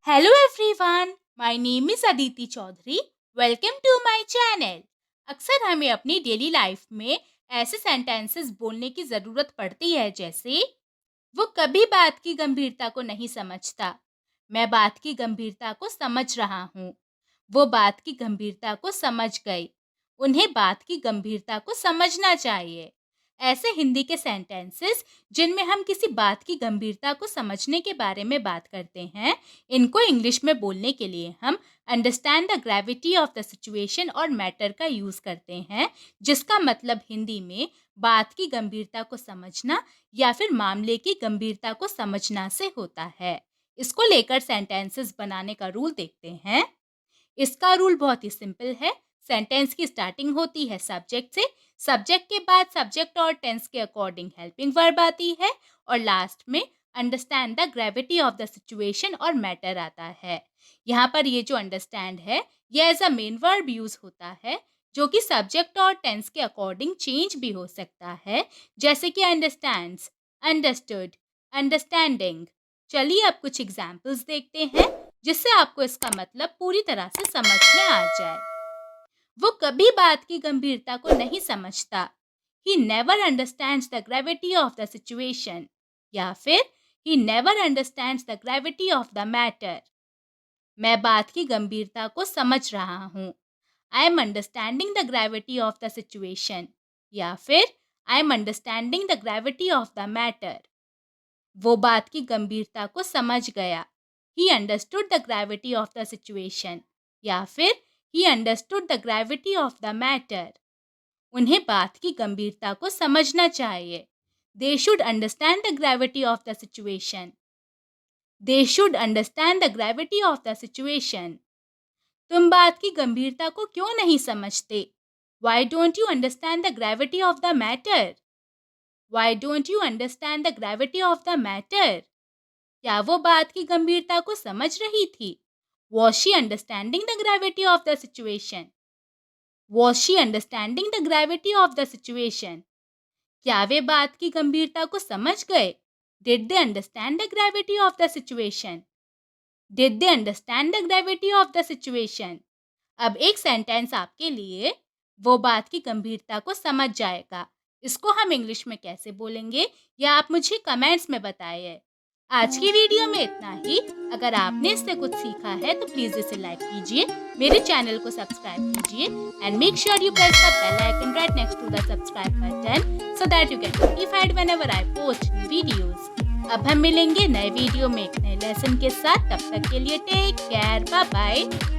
Hello everyone, my name is Aditi Chaudhary. Welcome to my channel. अक्सर हमें अपनी daily life में ऐसे सेंटेंसेस बोलने की ज़रूरत पड़ती है जैसे वो कभी बात की गंभीरता को नहीं समझता, मैं बात की गंभीरता को समझ रहा हूँ, वो बात की गंभीरता को समझ गई, उन्हें बात की गंभीरता को समझना चाहिए। ऐसे हिंदी के सेंटेंसेस जिनमें हम किसी बात की गंभीरता को समझने के बारे में बात करते हैं, इनको इंग्लिश में बोलने के लिए हम understand the gravity of the situation और मैटर का यूज़ करते हैं, जिसका मतलब हिंदी में बात की गंभीरता को समझना या फिर मामले की गंभीरता को समझना से होता है। इसको लेकर सेंटेंसेस बनाने का रूल देखते हैं। इसका रूल बहुत ही सिंपल है। सेंटेंस की स्टार्टिंग होती है सब्जेक्ट से, सब्जेक्ट के बाद सब्जेक्ट और टेंस के अकॉर्डिंग हेल्पिंग वर्ब आती है और लास्ट में understand the gravity of the situation और मैटर आता है। यहाँ पर ये जो अंडरस्टैंड है ये as a main verb use होता है, जो कि सब्जेक्ट और टेंस के अकॉर्डिंग चेंज भी हो सकता है, जैसे कि अंडरस्टैंड्स, अंडरस्टूड, अंडरस्टैंडिंग। चलिए अब कुछ एग्जाम्पल्स देखते हैं जिससे आपको इसका मतलब पूरी तरह से समझ में आ जाए। वो कभी बात की गंभीरता को नहीं समझता। He never understands the gravity of the situation. या फिर He never understands the gravity of the matter. मैं बात की गंभीरता को समझ रहा हूँ। I am understanding the gravity of the situation. या फिर I am understanding the gravity of the matter. वो बात की गंभीरता को समझ गया। He understood the gravity of the situation. या फिर He understood the gravity of the matter. उन्हें बात की गंभीरता को समझना चाहिए। They should understand the gravity of the situation. They should understand the gravity of the situation. तुम बात की गंभीरता को क्यों नहीं समझते? Why don't you understand the gravity of the matter? Why don't you understand the gravity of the matter? क्या वो बात की गंभीरता को समझ रही थी? Was she understanding the gravity of the situation? Was she understanding the gravity of the situation? क्या वे बात की गंभीरता को समझ गए? Did they understand the gravity of the situation? Did they understand the gravity of the situation? अब एक sentence आपके लिए वो बात की गंभीरता को समझ जाएगा। इसको हम इंग्लिश में कैसे बोलेंगे या आप मुझे कमेंट्स में बताइए। आज की वीडियो में इतना ही। अगर आपने इससे कुछ सीखा है तो प्लीज़ इसे लाइक कीजिए, मेरे चैनल को सब्सक्राइब कीजिए and make sure you press the bell icon right next to the subscribe button so that you get notified whenever I post new videos. अब हम मिलेंगे नए वीडियो में एक नए लेसन के साथ। तब तक के लिए टेक केयर, बाय बाय।